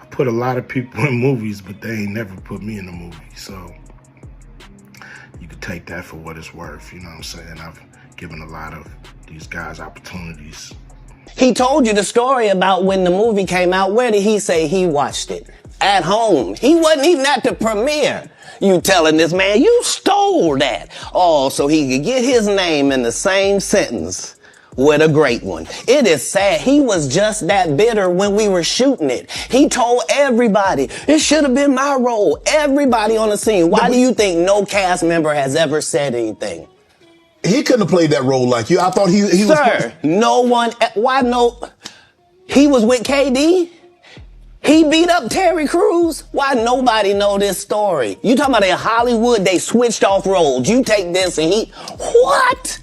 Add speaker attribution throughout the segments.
Speaker 1: I put a lot of people in movies, but they ain't never put me in a movie. So you could take that for what it's worth. You know what I'm saying? I've given a lot of these guys opportunities.
Speaker 2: He told you the story about when the movie came out. Where did he say he watched it? At home. He wasn't even at the premiere. You telling this man, you stole that. Oh, so he could get his name in the same sentence with a great one. It is sad. He was just that bitter when we were shooting it. He told everybody, it should have been my role. Everybody on the scene. Why do you think no cast member has ever said anything?
Speaker 3: He couldn't have played that role like you. I thought he was...
Speaker 2: Sir, no one... Why no... He was with KD? He beat up Terry Crews? Why nobody know this story? You talking about in Hollywood, they switched off roles. You take this and he... What?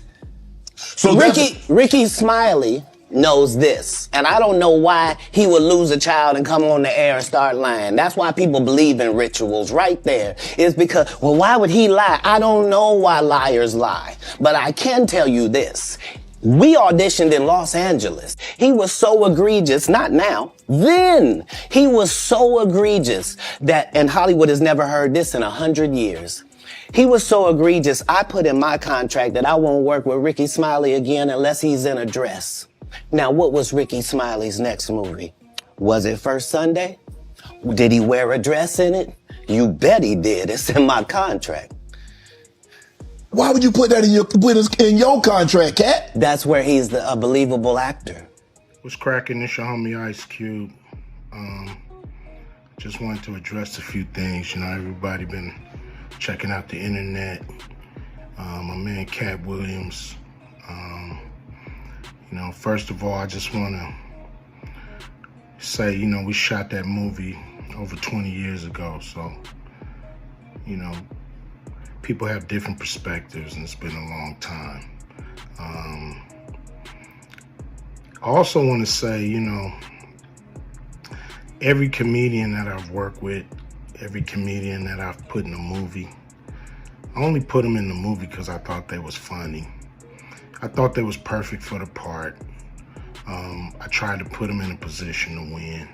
Speaker 2: So Ricky Smiley knows this. And I don't know why he would lose a child and come on the air and start lying. That's why people believe in rituals right there. It's because, well, why would he lie? I don't know why liars lie. But I can tell you this. We auditioned in Los Angeles. He was so egregious, not now, then. He was so egregious that, and Hollywood has never heard this in 100 years. He was so egregious, I put in my contract that I won't work with Ricky Smiley again unless he's in a dress. Now, what was Ricky Smiley's next movie? Was it First Sunday? Did he wear a dress in it? You bet he did. It's in my contract.
Speaker 3: Why would you put that in your contract, Cat?
Speaker 2: That's where he's a believable actor.
Speaker 1: What's cracking? It's your homie Ice Cube. Just wanted to address a few things. You know, everybody been checking out the internet. My man Cat Williams. You know, first of all, I just want to say, you know, we shot that movie over 20 years ago. So, you know, people have different perspectives, and it's been a long time. I also want to say, you know, every comedian that I've worked with, every comedian that I've put in a movie, I only put them in the movie because I thought they was funny. I thought they was perfect for the part. I tried to put them in a position to win.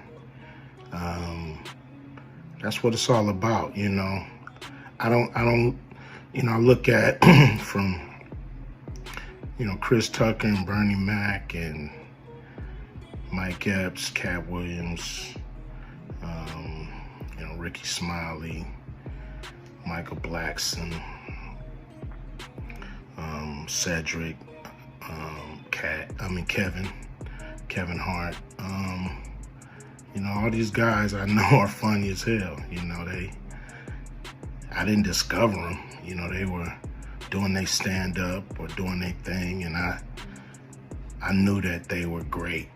Speaker 1: That's what it's all about, you know. I don't, you know, I look at from, you know, Chris Tucker and Bernie Mac and Mike Epps, Cat Williams, you know, Ricky Smiley, Michael Blackson, Cedric, Kevin Hart. You know, all these guys I know are funny as hell. You know, I didn't discover them. You know, they were doing their stand-up or doing their thing, and I knew that they were great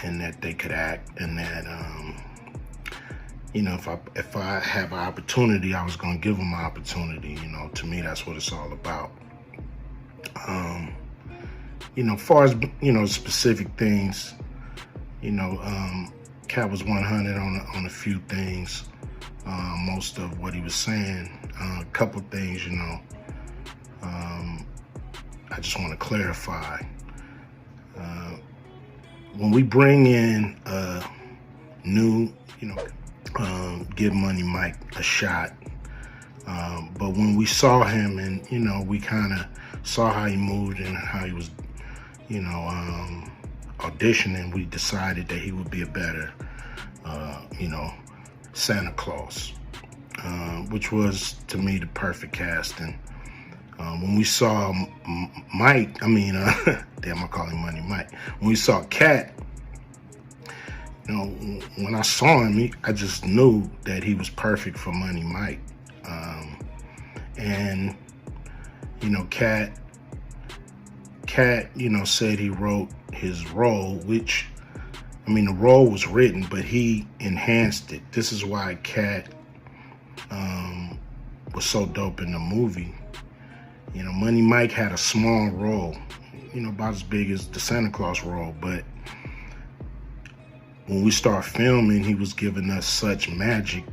Speaker 1: and that they could act, and that you know, if I have an opportunity, I was gonna give them an opportunity. You know, to me, that's what it's all about. You know, as far as, you know, specific things, you know, Cat was 100 on a few things. Most of what he was saying, a couple things, you know, I just want to clarify. When we bring in a new, you know, give Money Mike a shot, but when we saw him and, you know, we kind of saw how he moved and how he was, you know, auditioning, we decided that he would be a better, you know, Santa Claus, which was, to me, the perfect casting. When we saw Mike, damn, I call him Money Mike. When we saw Cat, you know, when I saw him, I just knew that he was perfect for Money Mike. And, you know, Cat, you know, said he wrote his role, which, I mean, the role was written, but he enhanced it. This is why Cat was so dope in the movie. You know, Money Mike had a small role, you know, about as big as the Santa Claus role, but when we start filming, he was giving us such magic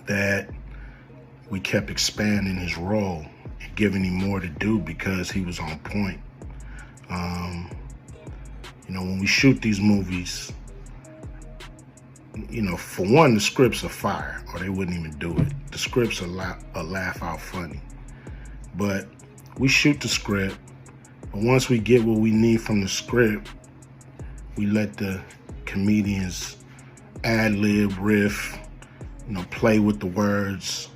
Speaker 1: that we kept expanding his role and giving him more to do because he was on point. You know, when we shoot these movies, for one, the scripts are fire, or they wouldn't even do it. The scripts are laugh out funny. But we shoot the script, but once we get what we need from the script, we let the comedians ad-lib, riff, play with the words,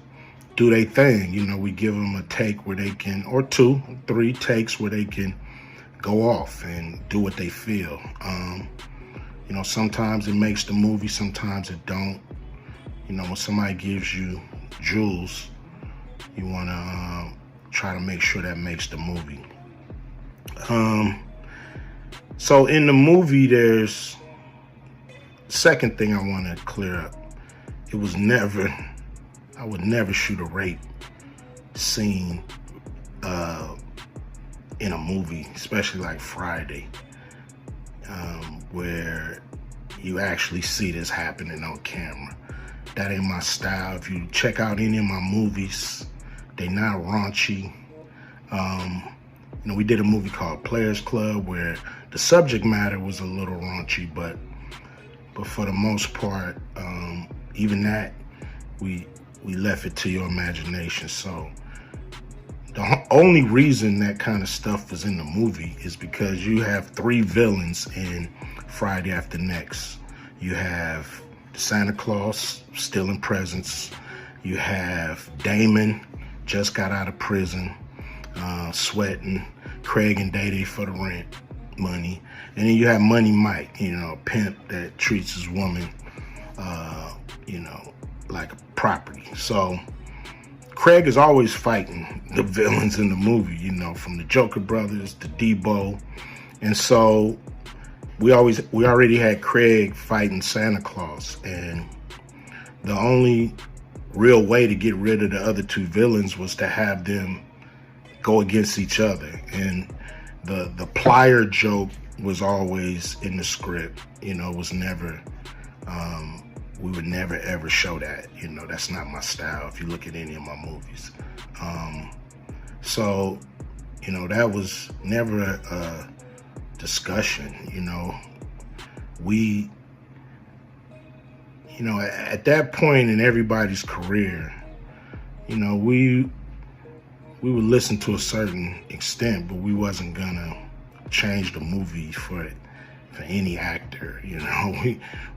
Speaker 1: do their thing. We give them a take where they can, or 2, 3 takes where they can go off and do what they feel. Sometimes it makes the movie, sometimes it don't. When somebody gives you jewels, you want to try to make sure that makes the movie. So in the movie, there's second thing I want to clear up. I would never shoot a rape scene in a movie, especially like Friday, where you actually see this happening on camera. That ain't my style. If you check out any of my movies, they not raunchy. We did a movie called Players Club where the subject matter was a little raunchy, but for the most part, even that, we left it to your imagination. So the only reason that kind of stuff was in the movie is because you have 3 villains in Friday After Next. You have Santa Claus stealing presents. You have Damon, just got out of prison, sweating Craig and Day Day for the rent money. And then you have Money Mike, a pimp that treats his woman, like a property. So Craig is always fighting the villains in the movie, from the Joker brothers to Debo. And so we already had Craig fighting Santa Claus. And the only real way to get rid of the other 2 villains was to have them go against each other. And the plier joke was always in the script. It was never, we would never ever show that. That's not my style if you look at any of my movies. So, that was never a discussion. We, at that point in everybody's career, we would listen to a certain extent, but we wasn't gonna change the movie for any actor.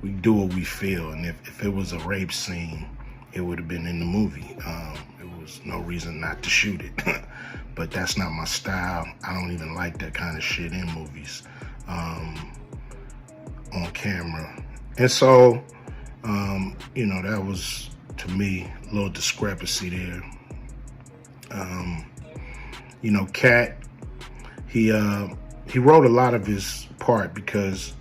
Speaker 1: We do what we feel, and if it was a rape scene, it would have been in the movie. There was no reason not to shoot it. But that's not my style. I don't even like that kind of shit in movies, on camera. And so, that was, to me, a little discrepancy there. Cat, he wrote a lot of his part because,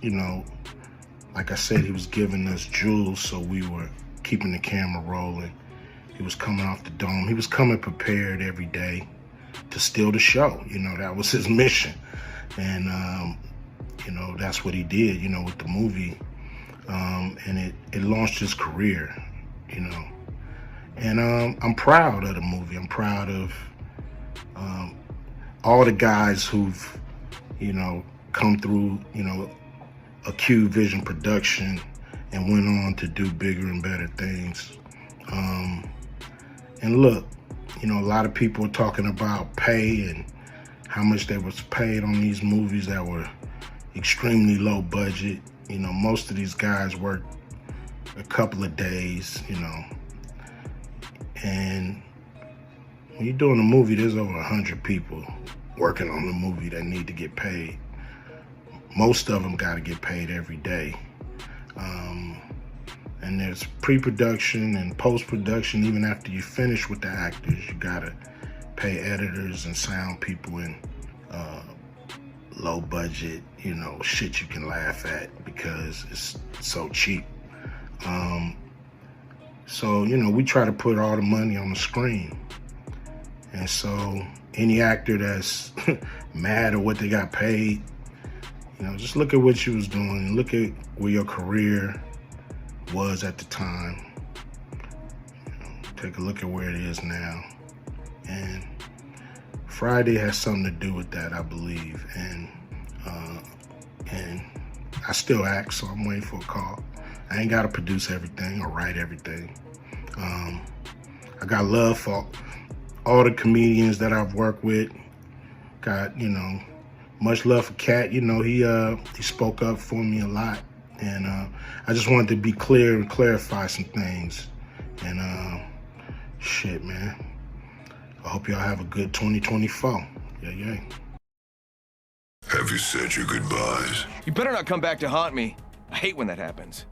Speaker 1: like I said, he was giving us jewels, so we were keeping the camera rolling. He was coming off the dome. He was coming prepared every day to steal the show. That was his mission. And, that's what he did, with the movie. And it launched his career, And I'm proud of the movie. I'm proud of all the guys who've, come through, a Q Vision production and went on to do bigger and better things. And look, a lot of people are talking about pay and how much they was paid on these movies that were extremely low budget. Most of these guys work a couple of days, and when you're doing a movie, there's over 100 people working on the movie that need to get paid. Most of them got to get paid every day. And there's pre-production and post-production. Even after you finish with the actors, you got to pay editors and sound people and low budget, shit you can laugh at because it's so cheap. So, we try to put all the money on the screen. And so any actor that's mad at what they got paid, just look at what you was doing. Look at where your career was at the time. Take a look at where it is now. And Friday has something to do with that, I believe. And I still act, so I'm waiting for a call. I ain't got to produce everything or write everything. I got love for all the comedians that I've worked with. Got, you know, much love for Cat. You know, he spoke up for me a lot. And I just wanted to be clear and clarify some things. And shit, man. I hope y'all have a good 2024. Yeah.
Speaker 4: Have you said your goodbyes?
Speaker 5: You better not come back to haunt me. I hate when that happens.